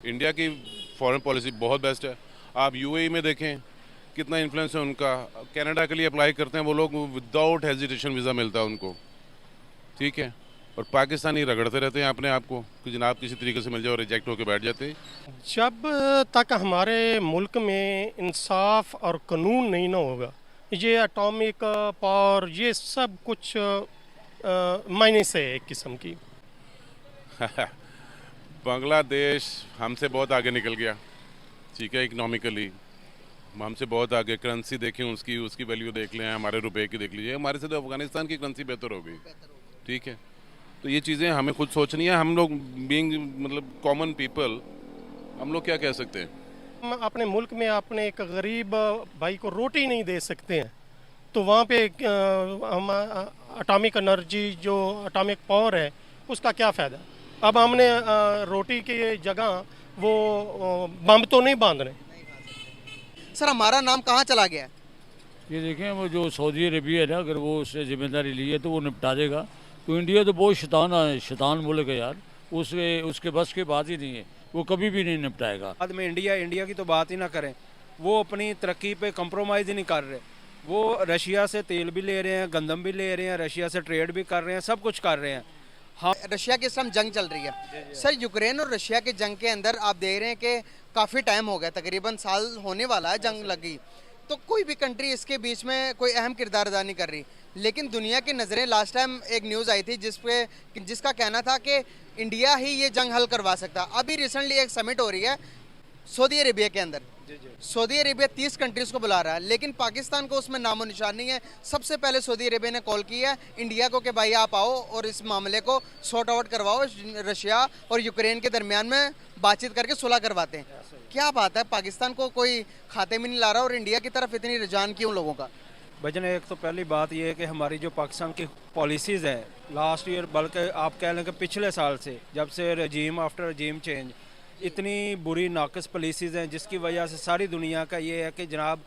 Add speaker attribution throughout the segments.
Speaker 1: India की foreign policy बहुत best है। आप यूएई में देखें कितना इन्फ्लुएंस है उनका। कनाडा के लिए अप्लाई करते हैं वो लोग, विदाउट हेजिटेशन वीज़ा मिलता है उनको, ठीक है। और पाकिस्तानी रगड़ते रहते हैं अपने आप को कि जनाब किसी तरीके से मिल जाए और रिजेक्ट होकर बैठ जाते हैं।
Speaker 2: जब तक हमारे मुल्क में इंसाफ और कानून नहीं ना होगा, ये एटॉमिक पावर ये सब कुछ मायने से है एक किस्म की।
Speaker 1: बांग्लादेश हमसे बहुत आगे निकल गया, ठीक है, इकनॉमिकली हमसे बहुत आगे। करेंसी देखें, उसकी उसकी वैल्यू देख लें, हमारे रुपए की देख लीजिए। हमारे से तो अफगानिस्तान की करेंसी बेहतर हो गई, ठीक है। तो ये चीज़ें हमें खुद सोचनी है। हम लोग बीइंग मतलब कॉमन पीपल, हम लोग क्या कह सकते हैं।
Speaker 2: हम अपने मुल्क में अपने एक गरीब भाई को रोटी नहीं दे सकते हैं, तो वहाँ पे हम एटॉमिक एनर्जी जो एटॉमिक पावर है उसका क्या फ़ायदा। अब हमने रोटी की जगह वो बम तो नहीं बांधने।
Speaker 3: सर हमारा नाम कहाँ चला गया है?
Speaker 4: ये देखें, वो जो सऊदी अरेबिया है ना, अगर वो उससे जिम्मेदारी ली है तो वो निपटा देगा। तो इंडिया तो बहुत शैतान मुल्क है यार, उसके बस की बात ही नहीं है, वो कभी भी नहीं निपटाएगा।
Speaker 5: बाद में इंडिया की तो बात ही ना करें। वो अपनी तरक्की पे कंप्रोमाइज़ ही नहीं कर रहे। वो रशिया से तेल भी ले रहे हैं, गंदम भी ले रहे हैं, रशिया से ट्रेड भी कर रहे हैं, सब कुछ कर रहे हैं। हाँ,
Speaker 3: रशिया के इस टाइम जंग चल रही है सर। यूक्रेन और रशिया के जंग के अंदर आप देख रहे हैं कि काफ़ी टाइम हो गया, तकरीबन साल होने वाला है जंग लगी। तो कोई भी कंट्री इसके बीच में कोई अहम किरदार अदा नहीं कर रही। लेकिन दुनिया की नज़रें, लास्ट टाइम एक न्यूज़ आई थी जिसका कहना था कि इंडिया ही ये जंग हल करवा सकता। अभी रिसेंटली एक समिट हो रही है सऊदी अरेबिया के अंदर। सऊदी अरेबिया 30 कंट्रीज़ को बुला रहा है, लेकिन पाकिस्तान को उसमें नामो निशान नहीं है। सबसे पहले सऊदी अरेबिया ने कॉल किया है इंडिया को कि भाई आप आओ और इस मामले को सॉर्ट आउट करवाओ। रशिया और यूक्रेन के दरमियान में बातचीत करके सुलह करवाते हैं। क्या बात है, पाकिस्तान को कोई खाते में नहीं ला रहा और इंडिया की तरफ इतनी रुझान क्यों लोगों का?
Speaker 5: भजन, एक तो पहली बात ये है कि हमारी जो पाकिस्तान की पॉलिसीज़ हैं लास्ट ईयर, बल्कि आप कह लें कि पिछले साल से, जब से रजीम आफ्टर रजीम चेंज, इतनी बुरी नाकस पॉलिसीज़ हैं जिसकी वजह से सारी दुनिया का ये है कि जनाब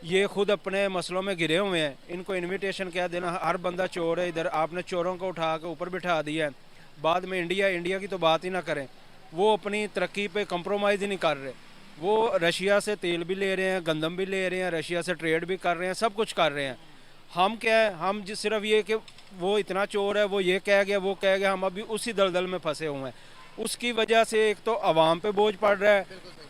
Speaker 5: ये खुद अपने मसलों में घिरे हुए हैं। इनको इनविटेशन क्या देना, हर बंदा चोर है इधर, आपने चोरों को उठा के ऊपर बिठा दिया है। बाद में इंडिया की तो बात ही ना करें। वो अपनी तरक्की पे कंप्रोमाइज़ ही नहीं कर रहे। वो रशिया से तेल भी ले रहे हैं, गंदम भी ले रहे हैं, रशिया से ट्रेड भी कर रहे हैं, सब कुछ कर रहे हैं। हम क्या है, हम सिर्फ ये कि वो इतना चोर है, वो ये कह गया, वो कह गया, हम अभी उसी दलदल में फंसे हुए हैं। उसकी वजह से एक तो आवाम पे बोझ पड़ रहा है,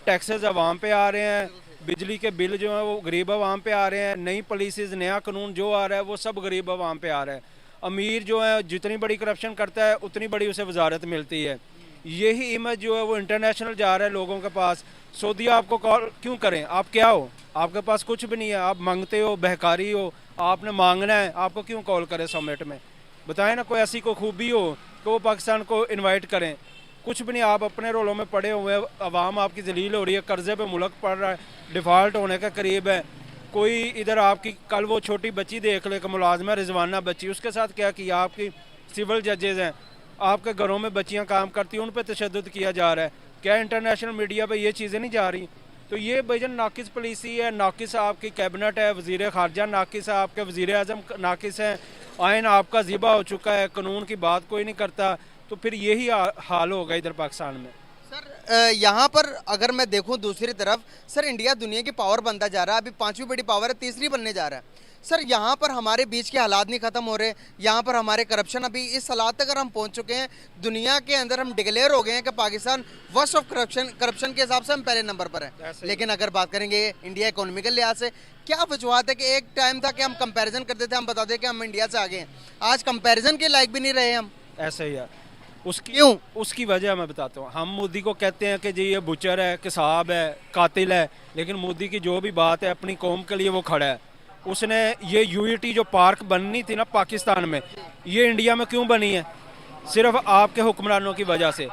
Speaker 5: टैक्सेस आवाम पे आ रहे हैं, बिजली के बिल जो है वो गरीब आवाम पे आ रहे हैं, नई पॉलिसीज़, नया कानून जो आ रहा है वो सब गरीब आवाम पे आ रहा है। अमीर जो है जितनी बड़ी करप्शन करता है उतनी बड़ी उसे वजारत मिलती है। यही इमेज जो है वो इंटरनेशनल जा रहा है लोगों के पास। सऊदी आपको कॉल क्यों करें? आप क्या हो? आपके पास कुछ भी नहीं है, आप मांगते हो, बहकारी हो, आपने मांगना है, आपको क्यों कॉल करें समिट में? बताएं ना, कोई ऐसी कोई खूबी हो कि वो पाकिस्तान को इनवाइट करें। कुछ भी नहीं, आप अपने रोलों में पड़े हुए हैं, अवाम आपकी जलील हो रही है, कर्जे पे मुल्क पड़ रहा है, डिफ़ॉल्ट होने के करीब है। कोई इधर आपकी, कल वो छोटी बच्ची देख ले कि मुलाजमा रिजवाना बच्ची, उसके साथ क्या किया? आपकी सिविल जजेज़ हैं, आपके घरों में बच्चियां काम करती हैं, उन पर तशद्दुद किया जा रहा है। क्या इंटरनेशनल मीडिया पे ये चीज़ें नहीं जा रही? तो ये भाईजान नाकिस पॉलिसी है, नाकिस आपकी कैबिनेट है, वज़ीर ख़ारजा नाकिस है, आपके वज़ीर आज़म नाकिस हैं, आइन आपका ज़िबा हो चुका है, कानून की बात कोई नहीं करता। तो फिर यही हाल होगा इधर पाकिस्तान में।
Speaker 3: सर यहाँ पर अगर मैं देखूँ दूसरी तरफ, सर इंडिया दुनिया की पावर बनता जा रहा है। अभी 5वीं बड़ी पावर है, तीसरी बनने जा रहा है। सर यहाँ पर हमारे बीच के हालात नहीं ख़त्म हो रहे। यहाँ पर हमारे करप्शन, अभी इस हालात तक अगर हम पहुँच चुके हैं, दुनिया के अंदर हम डिक्लेयर हो गए हैं कि पाकिस्तान वर्स्ट ऑफ करप्शन के हिसाब से हम पहले नंबर पर हैं। लेकिन अगर बात करेंगे इंडिया इकोनॉमिकल लिहाज से, क्या वजूहत है कि एक टाइम था कि हम कंपेरिजन करते थे, हम बता दें कि हम इंडिया से आगे हैं, आज कंपेरिजन के लायक भी नहीं रहे हम।
Speaker 5: ऐसे ही है। उसकी वजह मैं बताता हूँ। हम मोदी को कहते हैं कि जी ये बुचर है, किसाब है, कातिल है, लेकिन मोदी की जो भी बात है अपनी कौम के लिए वो खड़ा है। उसने ये यूईटी जो पार्क बननी थी ना पाकिस्तान में, ये इंडिया में क्यों बनी है? सिर्फ आपके हुक्मरानों की वजह से।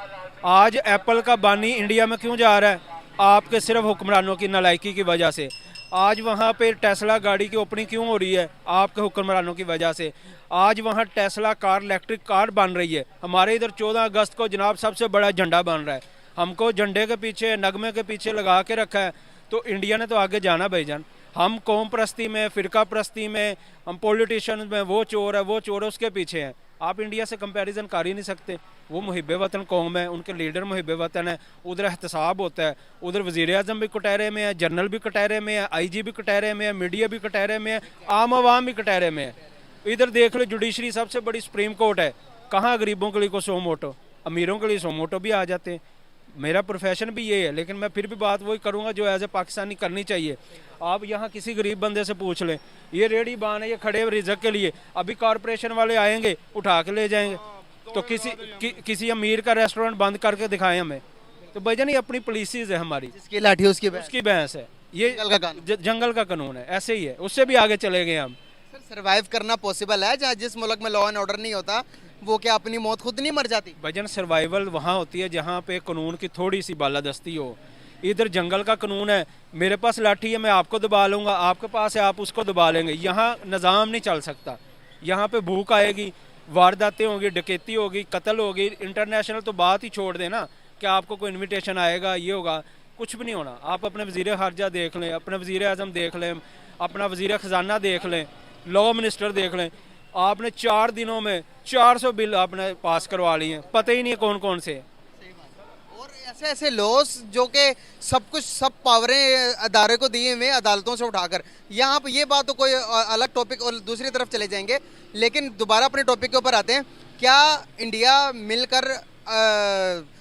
Speaker 5: आज एप्पल का बानी इंडिया में क्यों जा रहा है? आपके सिर्फ हुक्मरानों की नालायकी की वजह से। आज वहाँ पे टेस्ला गाड़ी की ओपनिंग क्यों हो रही है? आपके हुक्मरानों की वजह से। आज वहाँ टेस्ला कार, इलेक्ट्रिक कार बन रही है। हमारे इधर 14 अगस्त को जनाब सबसे बड़ा झंडा बन रहा है। हमको झंडे के पीछे, नगमे के पीछे लगा के रखा है। तो इंडिया ने तो आगे जाना भाईजान। हम कौम परस्ती में, फ़िरका परस्ती में, हम पॉलिटिशियन में वो चोर है उसके पीछे हैं। आप इंडिया से कंपैरिजन कर ही नहीं सकते। वो मुहिब वतन कौम है, उनके लीडर मुहिब वतन है, उधर एहतसाब होता है, उधर वज़ीर आज़म भी कटहरे में है, जनरल भी कटहरे में है, IG भी कटहरे में है, मीडिया भी कटहरे में है, आम आवाम भी कटहरे में है। इधर देख लो जुडिशरी सबसे बड़ी सुप्रीम कोर्ट है, कहाँ गरीबों के लिए को सो मोटो, अमीरों के लिए सो मोटो भी आ जाते हैं। मेरा प्रोफेशन भी ये है, लेकिन मैं फिर भी बात वही करूँगा जो एज ए पाकिस्तानी करनी चाहिए। आप यहाँ किसी गरीब बंदे से पूछ लें, ये रेडी बान है, ये खड़े रिजक के लिए, अभी कॉरपोरेशन वाले आएंगे उठा के ले जाएंगे, तो किसी अमीर का रेस्टोरेंट बंद करके दिखाएं हमें। तो भाईजान ये अपनी पॉलिसीज है हमारी,
Speaker 3: जिसकी लाठी उसकी
Speaker 5: भैंस है, ये जंगल का कानून है, ऐसे ही है, उससे भी आगे चले गए हम।
Speaker 3: सर सर्वाइव करना पॉसिबल है जहाँ जिस मुल्क में लॉ एंड ऑर्डर नहीं होता, वो क्या अपनी मौत खुद नहीं मर जाती?
Speaker 5: भाईजान सर्वाइवल वहाँ होती है जहाँ पे कानून की थोड़ी सी बालादस्ती हो। इधर जंगल का कानून है, मेरे पास लाठी है, मैं आपको दबा लूँगा, आपके पास है आप उसको दबा लेंगे। यहाँ निज़ाम नहीं चल सकता, यहाँ पे भूख आएगी, वारदातें होगी, डकैती होगी, कत्ल होगी। इंटरनेशनल तो बात ही छोड़ दें ना, कि आपको कोई इन्विटेशन आएगा, ये होगा, कुछ भी नहीं होना। आप अपने वज़ीर ख़ारजा देख लें, अपने वज़ीर आज़म देख लें, अपना वज़ीर ख़जाना देख लें, लॉ मिनिस्टर देख लें, आपने 4 दिनों में 400 बिल आपने पास करवा लिए हैं, पता ही नहीं है कौन कौन से।
Speaker 3: और ऐसे ऐसे लॉस जो कि सब पावरें अदारे को दिए हुए अदालतों से उठाकर, यहाँ पर ये बात तो कोई अलग टॉपिक और दूसरी तरफ चले जाएंगे, लेकिन दोबारा अपने टॉपिक के ऊपर आते हैं। क्या इंडिया मिलकर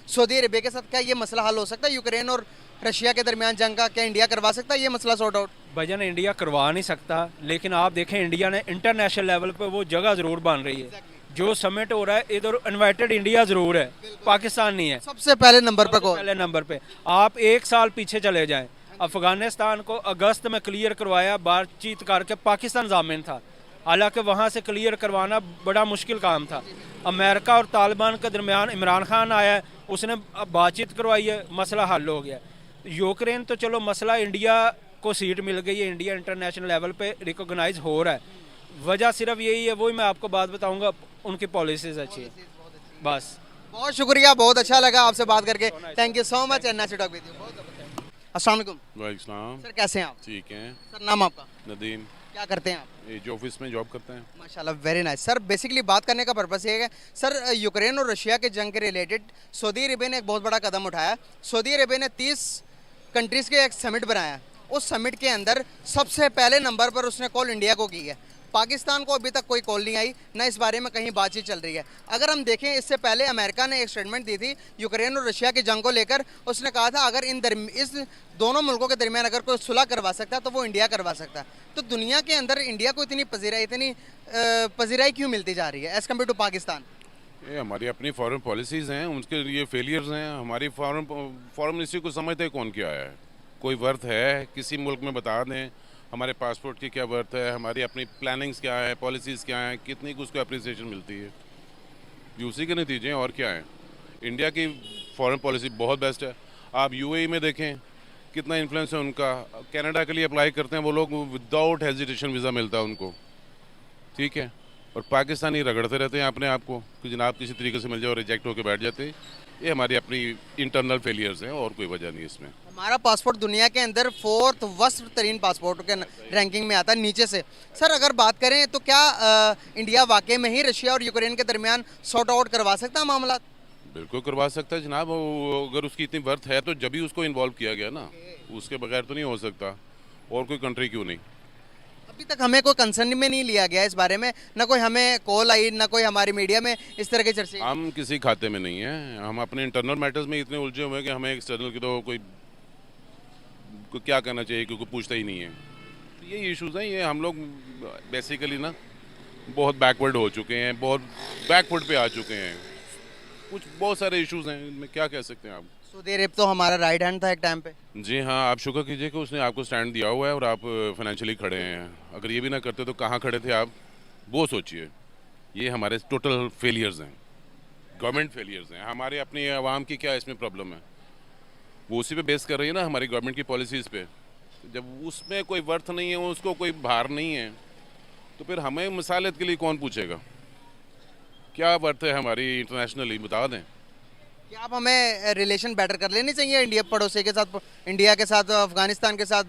Speaker 3: सऊदी अरेबिया के साथ क्या ये मसला हल हो सकता है? यूक्रेन और रशिया के दरमियान जंग का क्या इंडिया करवा सकता है ये मसला सॉर्ट आउट?
Speaker 5: भाईजान इंडिया करवा नहीं सकता, लेकिन आप देखें इंडिया ने इंटरनेशनल लेवल पे वो जगह ज़रूर बन रही है। जो समिट हो रहा है इधर इनवाइटेड इंडिया ज़रूर है, पाकिस्तान नहीं है।
Speaker 3: सबसे पहले नंबर पर कौन?
Speaker 5: पहले नंबर पे आप 1 साल पीछे चले जाएं, अफगानिस्तान को अगस्त में क्लियर करवाया, बातचीत करके पाकिस्तान जामिन था, हालांकि वहाँ से क्लियर करवाना बड़ा मुश्किल काम था। अमेरिका और तालिबान के दरमियान इमरान खान आया, उसने बातचीत करवाई है, मसला हल हो गया। यूक्रेन तो चलो मसला इंडिया को सीट मिल गई है, इंडिया इंटरनेशनल लेवल पे रिकॉग्नाइज हो रहा है, वजह सिर्फ यही है, वही मैं आपको बात बताऊंगा, उनकी पॉलिसीज अच्छी है बस।
Speaker 3: बहुत शुक्रिया, बहुत अच्छा लगा आपसे बात करके, thank you so much. And talk with you. अस्सलाम वालेकुम।
Speaker 1: वालेकुम
Speaker 3: सर कैसे हैं आप?
Speaker 1: ठीक हैं
Speaker 3: सर नाम आपका?
Speaker 1: नदीम।
Speaker 3: क्या करते हैं आप?
Speaker 1: ये जो ऑफिस में जॉब करते हैं।
Speaker 3: माशाल्लाह, वेरी नाइस। सर बेसिकली बात करने का पर्पस ये है सर, यूक्रेन और रशिया के जंग के रिलेटेड सऊदी अरेबिया ने एक बहुत बड़ा कदम उठाया। सऊदी अरेबिया ने 30 कंट्रीज़ के एक समिट बनाया, उस समिट के अंदर सबसे पहले नंबर पर उसने कॉल इंडिया को की है। पाकिस्तान को अभी तक कोई कॉल नहीं आई, ना इस बारे में कहीं बातचीत चल रही है। अगर हम देखें, इससे पहले अमेरिका ने एक स्टेटमेंट दी थी यूक्रेन और रशिया की जंग को लेकर, उसने कहा था अगर इस दोनों मुल्कों के दरमियान अगर कोई सुलह करवा सकता है तो वो इंडिया करवा सकता है। तो दुनिया के अंदर इंडिया को इतनी पजीराई क्यों मिलती जा रही है एज़ कम्पेयर टू पाकिस्तान?
Speaker 1: ये हमारी अपनी फॉरेन पॉलिसीज़ हैं, उनके लिए फेलियर्स हैं। हमारी फॉरेन मिनिस्ट्री को समझते कौन क्या है? कोई वर्थ है किसी मुल्क में बता दें, हमारे पासपोर्ट की क्या वर्थ है, हमारी अपनी प्लानिंग्स क्या है, पॉलिसीज़ क्या हैं, कितनी उसको अप्रिसिएशन मिलती है, ये उसी के नतीजे हैं और क्या है। इंडिया की फॉरेन पॉलिसी बहुत बेस्ट है। आप UAE में देखें कितना इन्फ्लुएंस है उनका। कनाडा के लिए अप्लाई करते हैं वो लोग, विदाउट हेजिटेशन वीज़ा मिलता है उनको, ठीक है। और पाकिस्तानी रगड़ते रहते हैं अपने आप को कि जनाब किसी तरीके से मिल जाए और रिजेक्ट होकर बैठ जाते हैं। ये हमारी अपनी इंटरनल फेलियर्स हैं और कोई वजह नहीं इसमें।
Speaker 3: हमारा पासपोर्ट दुनिया के अंदर 4th वर्स्ट तरीन पासपोर्ट के रैंकिंग में आता है नीचे से। सर अगर बात करें तो क्या इंडिया वाकई में ही रशिया और यूक्रेन के दरमियान सॉर्ट आउट करवा सकता है मामला?
Speaker 1: बिल्कुल करवा सकता है जनाब, अगर उसकी इतनी वर्थ है तो जब ही उसको इन्वॉल्व किया गया ना, उसके बगैर तो नहीं हो सकता। और कोई कंट्री क्यों नहीं?
Speaker 3: अभी तक हमें कोई कंसर्न में नहीं लिया गया इस बारे में, ना कोई हमें कॉल आई, ना कोई हमारी मीडिया में इस तरह के चर्चे।
Speaker 1: हम किसी खाते में नहीं है, हम अपने इंटरनल मैटर्स में इतने उलझे हुए हैं कि हमें एक्सटर्नल की तो कोई क्या करना चाहिए क्योंकि पूछता ही नहीं है। तो ये इश्यूज़ हैं, ये हम लोग बेसिकली ना बहुत बैकवर्ड हो चुके हैं, बहुत बैकवर्ड पे आ चुके हैं। बहुत सारे इश्यूज़ हैं, इनमें क्या कह सकते हैं आप।
Speaker 3: सऊदी अरब तो हमारा राइट हैंड था एक टाइम पे।
Speaker 1: जी हाँ, आप शुक्र कीजिए कि उसने आपको स्टैंड दिया हुआ है और आप फाइनेंशियली खड़े हैं। अगर ये भी ना करते तो कहाँ खड़े थे आप, वो सोचिए। ये हमारे टोटल फेलियर्स हैं, गवर्नमेंट फेलियर्स हैं। हमारे अपनी आवाम की क्या इसमें प्रॉब्लम है, वो उसी पे बेस कर रही है ना हमारी गवर्नमेंट की पॉलिसीज़ पे। जब उसमें कोई वर्थ नहीं है, उसको कोई भार नहीं है, तो फिर हमें मिसालियत के लिए कौन पूछेगा? क्या वर्थ है हमारी इंटरनेशनली, बता दें।
Speaker 3: क्या आप हमें रिलेशन बेटर कर लेने चाहिए इंडिया पड़ोसी के साथ, इंडिया के साथ, अफगानिस्तान के साथ,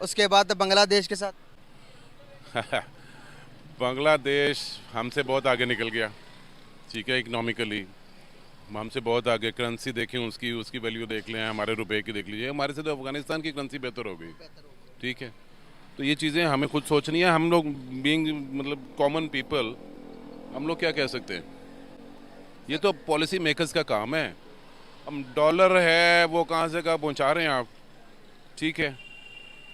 Speaker 3: उसके बाद बांग्लादेश के साथ?
Speaker 1: बांग्लादेश हमसे बहुत आगे निकल गया, ठीक है, इकोनॉमिकली हमसे बहुत आगे। करेंसी देखें उसकी उसकी वैल्यू देख लें, हमारे रुपए की देख लीजिए। हमारे से तो अफगानिस्तान की करेंसी बेहतर हो गई। ठीक है, तो ये चीज़ें हमें खुद सोचनी है। हम लोग बीइंग मतलब कॉमन पीपल, हम लोग क्या कह सकते हैं? ये तो पॉलिसी मेकर्स का काम है। हम डॉलर है वो कहाँ से कहाँ पहुँचा रहे हैं आप। ठीक है,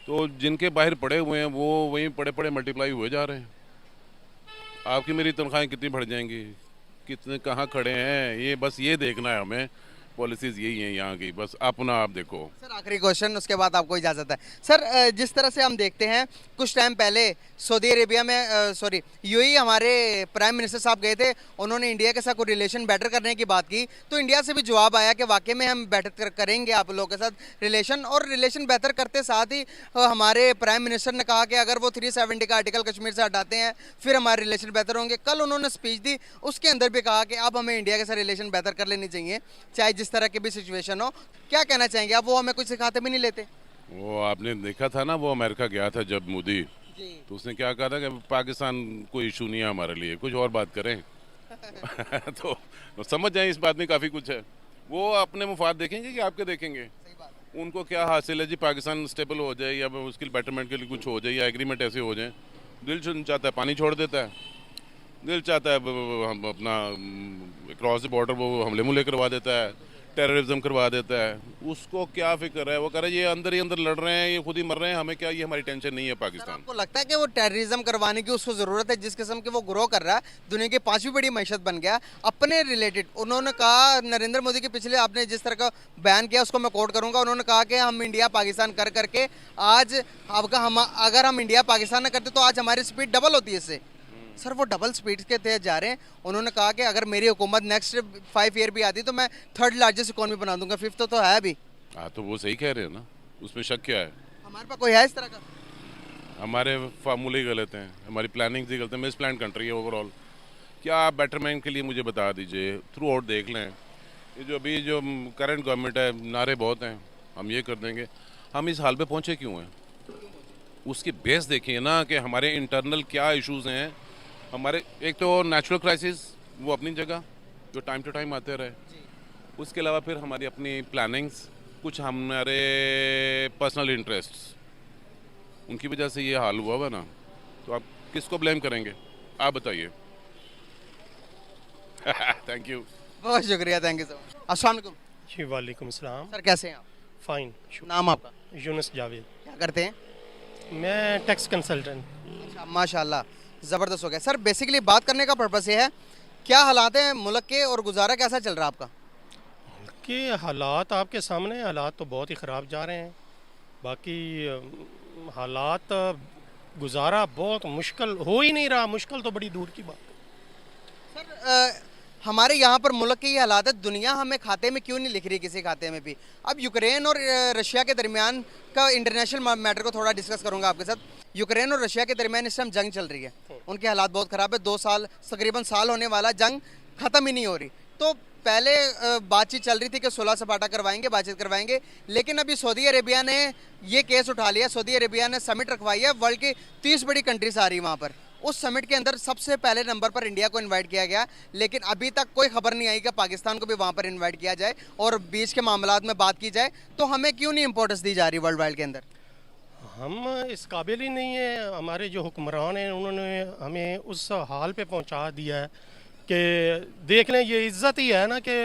Speaker 1: तो जिनके बाहर पड़े हुए हैं वो वहीं पड़े पड़े मल्टीप्लाई हुए जा रहे हैं। आपकी मेरी तनख्वाहें कितनी बढ़ जाएंगी, कितने कहाँ खड़े हैं, ये बस ये देखना है हमें। पॉलिसीज़ यही हैं यहाँ की, बस अपना आप देखो।
Speaker 3: सर आखिरी क्वेश्चन, उसके बाद आपको इजाज़त है। सर जिस तरह से हम देखते हैं, कुछ टाइम पहले सऊदी अरेबिया में सॉरी यूएई हमारे प्राइम मिनिस्टर साहब गए थे, उन्होंने इंडिया के साथ कोई रिलेशन बेटर करने की बात की, तो इंडिया से भी जवाब आया कि वाकई में हम बेटर करेंगे आप लोगों के साथ रिलेशन। और रिलेशन बेहतर करते साथ ही हमारे प्राइम मिनिस्टर ने कहा कि अगर वो 370 का आर्टिकल कश्मीर से हटाते हैं फिर हमारे रिलेशन बेहतर होंगे। कल उन्होंने स्पीच दी, उसके अंदर भी कहा कि अब हमें इंडिया के साथ रिलेशन बेहतर कर लेनी चाहिए, चाहे जिस तरह की भी सिचुएशन हो। क्या कहना चाहेंगे आप? वो हमें कुछ सिखाते भी नहीं लेते।
Speaker 1: वो आपने देखा था ना, वो अमेरिका गया था जब मोदी, तो उसने क्या कहा था कि पाकिस्तान कोई इशू नहीं है हमारे लिए, कुछ और बात करें। तो समझ जाए इस बात में काफ़ी कुछ है। वो अपने मुफाद देखेंगे कि आपके देखेंगे? उनको क्या हासिल है जी, पाकिस्तान स्टेबल हो जाए या उसकी बेटरमेंट के लिए कुछ हो जाए या एग्रीमेंट ऐसे हो जाए। दिल चाहता है पानी छोड़ देता है, दिल चाहता है हम अपना क्रॉस द बॉर्डर वो हमले मुले करवा देता है, टेररिज्म करवा देता है। उसको क्या फिक्र है? वो कह रहा है ये अंदर ही अंदर लड़ रहे हैं, ये खुद ही मर रहे हैं, हमें क्या, ये हमारी टेंशन नहीं है पाकिस्तान।
Speaker 3: आपको लगता है कि वो टेररिज्म करवाने की उसको ज़रूरत है? जिस किस्म के वो ग्रो कर रहा है, दुनिया की 5वीं बड़ी मैशत बन गया। अपने रिलेटेड उन्होंने कहा, नरेंद्र मोदी के पिछले आपने जिस तरह का बयान किया उसको मैं कोट करूंगा, उन्होंने कहा कि हम इंडिया पाकिस्तान कर करके आज अगर हम इंडिया पाकिस्तान न करते तो आज हमारी स्पीड डबल होती है इससे। सर वो डबल स्पीड के तहत जा रहे हैं। उन्होंने कहा कि अगर मेरी हुकूमत नेक्स्ट 5 ईयर भी आती तो मैं 3rd लार्जेस्ट इकोनॉमी बना दूंगा, 5th तो है अभी।
Speaker 1: हाँ, तो वो सही कह रहे हैं ना, उसमें शक क्या है?
Speaker 3: हमारे पास कोई है इस तरह का?
Speaker 1: हमारे फार्मूले ही गलत हैं, हमारी प्लानिंग ही गलत है। मिस प्लान कंट्री है ओवरऑल। क्या आप बेटरमेंट के लिए मुझे बता दीजिए, थ्रू आउट देख लें। ये जो अभी जो करंट गवर्नमेंट है, नारे बहुत हैं, हम ये कर देंगे। हम इस हाल पे पहुँचे क्यों हैं? उसकी बेस देखिए ना कि हमारे इंटरनल क्या इश्यूज़ हैं। हमारे एक तो नेचुरल क्राइसिस, वो अपनी जगह जो टाइम टू टाइम आते रहे। उसके अलावा फिर हमारी अपनी प्लानिंग्स, कुछ हमारे पर्सनल इंटरेस्ट्स, उनकी वजह से ये हाल हुआ ना। तो आप किसको ब्लेम करेंगे? आप बताइए। थैंक यू,
Speaker 3: बहुत शुक्रिया, थैंक यू सो मच। अस्सलाम वालेकुम।
Speaker 2: जी वालेकुम सलाम।
Speaker 3: सर कैसे हैं आप?
Speaker 2: फ़ाइन।
Speaker 3: नाम आपका?
Speaker 2: यूनुस जावेद।
Speaker 3: क्या करते हैं?
Speaker 2: मैं टैक्स कंसल्टेंट।
Speaker 3: अच्छा, माशाल्लाह, ज़बरदस्त हो गया। सर बेसिकली बात करने का पर्पस ये है, क्या हालात हैं मुल्क के और गुजारा कैसा चल रहा है आपका?
Speaker 2: कि हालात आपके सामने, हालात तो बहुत ही ख़राब जा रहे हैं। बाकी हालात गुजारा बहुत मुश्किल हो ही नहीं रहा, मुश्किल तो बड़ी दूर की बात है।
Speaker 3: सर हमारे यहाँ पर मुल्क के ये हालात है, दुनिया हमें खाते में क्यों नहीं लिख रही किसी खाते में भी? अब यूक्रेन और रशिया के दरमियान का इंटरनेशनल मैटर को थोड़ा डिस्कस करूँगा आपके साथ। यूक्रेन और रशिया के दरमियान इस टाइम जंग चल रही है, उनके हालात बहुत ख़राब है। 2 साल तकरीबन साल होने वाला, जंग ख़त्म ही नहीं हो रही। तो पहले बातचीत चल रही थी कि सुलह सपाटा करवाएंगे, बातचीत करवाएंगे, लेकिन अभी सऊदी अरेबिया ने ये केस उठा लिया। सऊदी अरेबिया ने समिट रखवाई है, वर्ल्ड की 30 बड़ी कंट्रीज आ रही है वहाँ पर। उस समिट के अंदर सबसे पहले नंबर पर इंडिया को इनवाइट किया गया, लेकिन अभी तक कोई खबर नहीं आई कि पाकिस्तान को भी वहाँ पर इनवाइट किया जाए और बीच के मामलात में बात की जाए। तो हमें क्यों नहीं इंपॉर्टेंस दी जा रही वर्ल्ड वाइड के अंदर?
Speaker 2: हम इस काबिल ही नहीं है। हमारे जो हुक्मरान हैं उन्होंने हमें उस हाल पे पहुंचा दिया है कि देख लें, ये इज़्ज़त ही है ना कि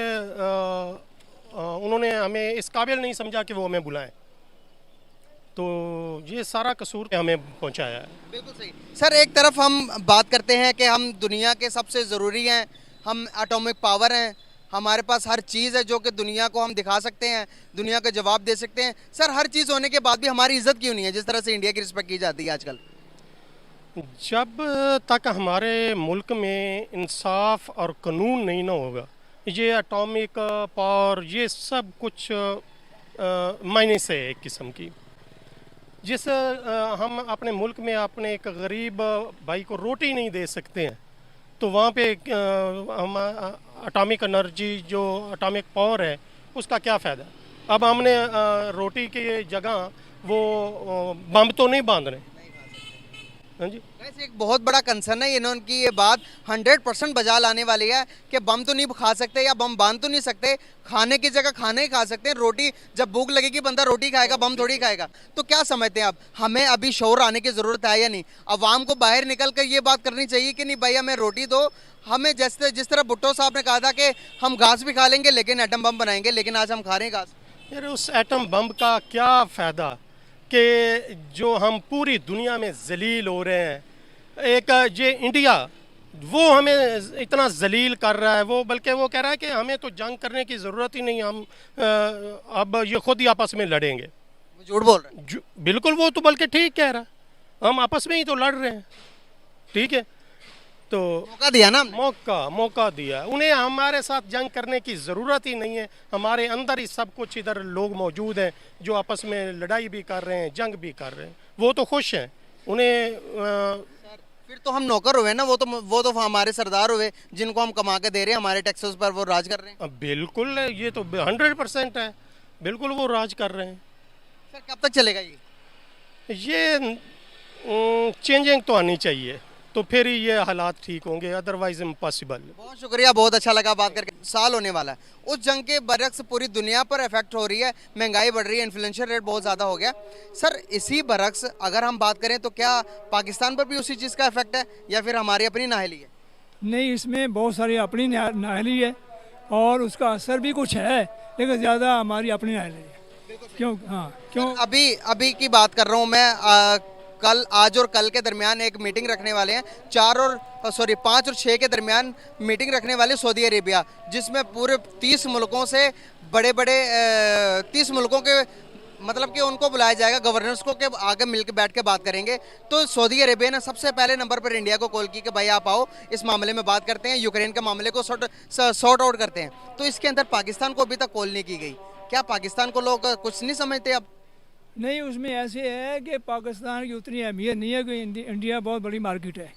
Speaker 2: उन्होंने हमें इस काबिल नहीं समझा कि वो हमें बुलाएं। तो ये सारा कसूर हमें पहुंचाया है।
Speaker 3: बिल्कुल सही। सर एक तरफ हम बात करते हैं कि हम दुनिया के सबसे ज़रूरी हैं, हम एटॉमिक पावर हैं, हमारे पास हर चीज़ है जो कि दुनिया को हम दिखा सकते हैं, दुनिया का जवाब दे सकते हैं। सर हर चीज़ होने के बाद भी हमारी इज़्ज़त क्यों नहीं है जिस तरह से इंडिया की रिस्पेक्ट की जाती है आजकल?
Speaker 2: जब तक हमारे मुल्क में इंसाफ और कानून नहीं ना होगा, ये एटॉमिक पावर ये सब कुछ मायने से है एक किस्म की। जिस हम अपने मुल्क में अपने एक गरीब भाई को रोटी नहीं दे सकते हैं, तो वहाँ पे हम एटॉमिक एनर्जी जो एटॉमिक पावर है उसका क्या फ़ायदा? अब हमने रोटी की जगह वो बम तो नहीं बांध रहे, हाँ जी।
Speaker 3: वैसे एक बहुत बड़ा कंसर्न है इन्होंने ये बात 100% बजा लाने वाली है कि बम तो नहीं खा सकते या बम बांध तो नहीं सकते, खाने की जगह खाना ही खा सकते हैं। रोटी जब भूख लगेगी बंदा रोटी खाएगा, बम थोड़ी खाएगा। तो क्या समझते हैं आप, हमें अभी शोर आने की ज़रूरत है या नहीं? अवाम को बाहर निकल कर ये बात करनी चाहिए कि नहीं भाई हमें रोटी दो, हमें जैसे जिस तरह भुट्टो साहब ने कहा था कि हम घास भी खा लेंगे लेकिन एटम बम बनाएंगे, लेकिन आज हम खा रहे हैं घास।
Speaker 2: यार उस एटम बम का क्या फ़ायदा कि जो हम पूरी दुनिया में जलील हो रहे हैं। एक ये इंडिया वो हमें इतना जलील कर रहा है, वो बल्कि वो कह रहा है कि हमें तो जंग करने की ज़रूरत ही नहीं, हम अब ये खुद ही आपस में लड़ेंगे।
Speaker 3: वो झूठ बोल रहे हैं।
Speaker 2: बिल्कुल, वो तो बल्कि ठीक कह रहा है, हम आपस में ही तो लड़ रहे हैं। ठीक है, तो
Speaker 3: मौका दिया ना हमने।
Speaker 2: मौका दिया उन्हें, हमारे साथ जंग करने की ज़रूरत ही नहीं है। हमारे अंदर ही सब कुछ, इधर लोग मौजूद हैं जो आपस में लड़ाई भी कर रहे हैं, जंग भी कर रहे हैं, वो तो खुश हैं। उन्हें
Speaker 3: फिर तो हम नौकर हुए ना, वो तो हमारे सरदार हुए जिनको हम कमा के दे रहे हैं, हमारे टैक्सेस पर वो राज कर रहे हैं।
Speaker 2: बिल्कुल, ये तो 100% है, बिल्कुल वो राज कर रहे हैं।
Speaker 3: सर कब तक चलेगा
Speaker 2: ये चेंजिंग तो आनी चाहिए, तो फिर ही ये हालात ठीक होंगे, अदरवाइज इम्पॉसिबल।
Speaker 3: बहुत शुक्रिया, बहुत अच्छा लगा बात करके। साल होने वाला है, उस जंग के बरक्स पूरी दुनिया पर इफेक्ट हो रही है, महंगाई बढ़ रही है, इन्फ्लेशन रेट बहुत ज़्यादा हो गया। सर इसी बरक्स अगर हम बात करें तो क्या पाकिस्तान पर भी उसी चीज़ का इफेक्ट है या फिर हमारी अपनी नाहली है?
Speaker 6: नहीं, इसमें बहुत सारी अपनी नाहली है और उसका असर भी कुछ है, लेकिन ज़्यादा हमारी अपनी नाहली है। क्यों? हाँ, क्यों?
Speaker 3: अभी की बात कर रहा हूँ मैं। आज और कल के दरमियान एक मीटिंग रखने वाले हैं, 5 और 6 के दरमियान मीटिंग रखने वाले सऊदी अरेबिया, जिसमें पूरे 30 मुल्कों से बड़े 30 मुल्कों के मतलब कि उनको बुलाया जाएगा, गवर्नर्स को, के आगे मिलकर बैठ के बात करेंगे। तो सऊदी अरेबिया ने सबसे पहले नंबर पर इंडिया को कॉल की कि भाई आप आओ, इस मामले में बात करते हैं, यूक्रेन के मामले को सॉर्ट आउट करते हैं। तो इसके अंदर पाकिस्तान को अभी तक कॉल नहीं की गई। क्या पाकिस्तान को लोग कुछ नहीं समझते अब?
Speaker 6: नहीं, उसमें ऐसे है कि पाकिस्तान की उतनी अहमियत नहीं है कि इंडिया बहुत बड़ी मार्केट है।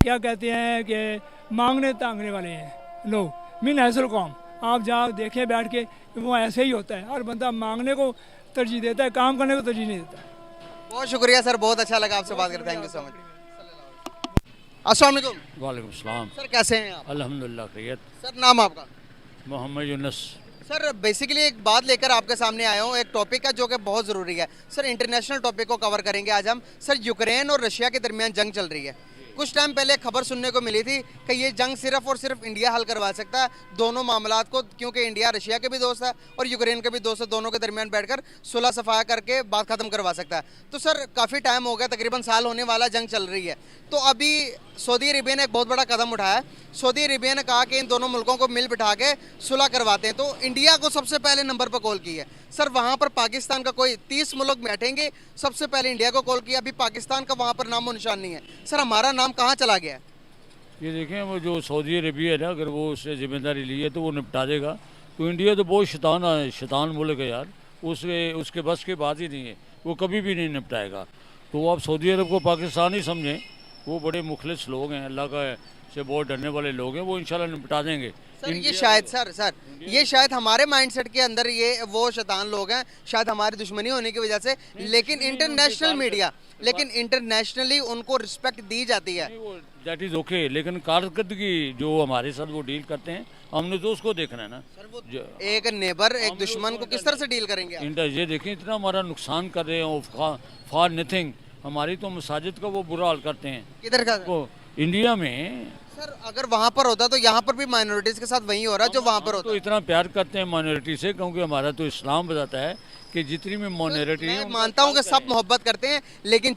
Speaker 6: क्या कहते हैं कि मांगने तांगने वाले हैं लोग, मिन हैसल कौम। आप जहाँ देखें बैठ के वो ऐसे ही होता है, हर बंदा मांगने को तरजीह देता है, काम करने को तरजीह नहीं देता।
Speaker 3: बहुत शुक्रिया सर, बहुत अच्छा लगा आपसे बात करके। Thank you so much. अस्सलाम वालेकुम।
Speaker 4: वालेकुम सलाम।
Speaker 3: सर कैसे हैं आप?
Speaker 4: अल्हम्दुलिल्लाह खैरियत।
Speaker 3: सर नाम आपका?
Speaker 4: मोहम्मद यूनुस।
Speaker 3: सर बेसिकली एक बात लेकर आपके सामने आया हूँ, एक टॉपिक है जो कि बहुत ज़रूरी है सर। इंटरनेशनल टॉपिक को कवर करेंगे आज हम। सर यूक्रेन और रशिया के दरमियान जंग चल रही है। कुछ टाइम पहले खबर सुनने को मिली थी कि ये जंग सिर्फ और सिर्फ इंडिया हल करवा सकता है दोनों मामलात को, क्योंकि इंडिया रशिया के भी दोस्त है और यूक्रेन के भी दोस्त है। दोनों के दरमियान बैठकर सुलह सफाया करके बात खत्म करवा सकता है। तो सर काफ़ी टाइम हो गया, तकरीबन साल होने वाला, जंग चल रही है। तो अभी सऊदी अरेबिया ने एक बहुत बड़ा कदम उठाया है। सऊदी अरेबिया ने कहा कि इन दोनों मुल्कों को मिल बिठा के सुलह करवाते हैं। तो इंडिया को सबसे पहले नंबर पर कॉल की है सर। वहाँ पर पाकिस्तान का कोई 30 मुल्क बैठेंगे, सबसे पहले इंडिया को कॉल किया। अभी पाकिस्तान का वहाँ पर नामो निशान नहीं है सर। हमारा नाम कहाँ चला गया है?
Speaker 4: ये देखें, वो जो सऊदी अरेबिया है ना, अगर वो उससे जिम्मेदारी ली है तो वो निपटा देगा। तो इंडिया तो बहुत शैतान मुल्क है यार, उसके बस की बात ही नहीं है, वो कभी भी नहीं निपटाएगा। तो आप सऊदी अरब को पाकिस्तान ही समझें, वो बड़े मुखलिस लोग हैं, अल्लाह का से बहुत डरने वाले लोग हैं, वो इंशाल्लाह निपटा देंगे।
Speaker 3: सर ये शायद सर ये शायद हमारे माइंडसेट के अंदर ये वो शैतान लोग हैं, शायद हमारी दुश्मनी होने की वजह से, लेकिन इंटरनेशनली उनको रिस्पेक्ट दी जाती है।
Speaker 4: दैट इज़ ओके, लेकिन कारकर्दगी जो हमारे साथ वो डील करते हैं, हमने तो उसको देखना है ना।
Speaker 3: सर वो एक नेबर, एक दुश्मन को किस तरह से डील करेंगे आप?
Speaker 4: ये देखें, इतना हमारा नुकसान कर रहे हैं फॉर नथिंग। हमारी तो मसाजिद का वो बुरा हाल करते हैं।
Speaker 3: किधर का?
Speaker 4: वो इंडिया में
Speaker 3: सर अगर वहाँ पर होता तो यहाँ पर भी माइनॉरिटीज के साथ वही हो रहा है जो वहाँ पर होता
Speaker 4: तो इतना प्यार करते हैं माइनॉरिटी से, क्योंकि हमारा तो इस्लाम बताता है कि जितनी भी माइनॉरिटी
Speaker 3: है। मैं मानता हूँ कि सब मोहब्बत करते हैं, लेकिन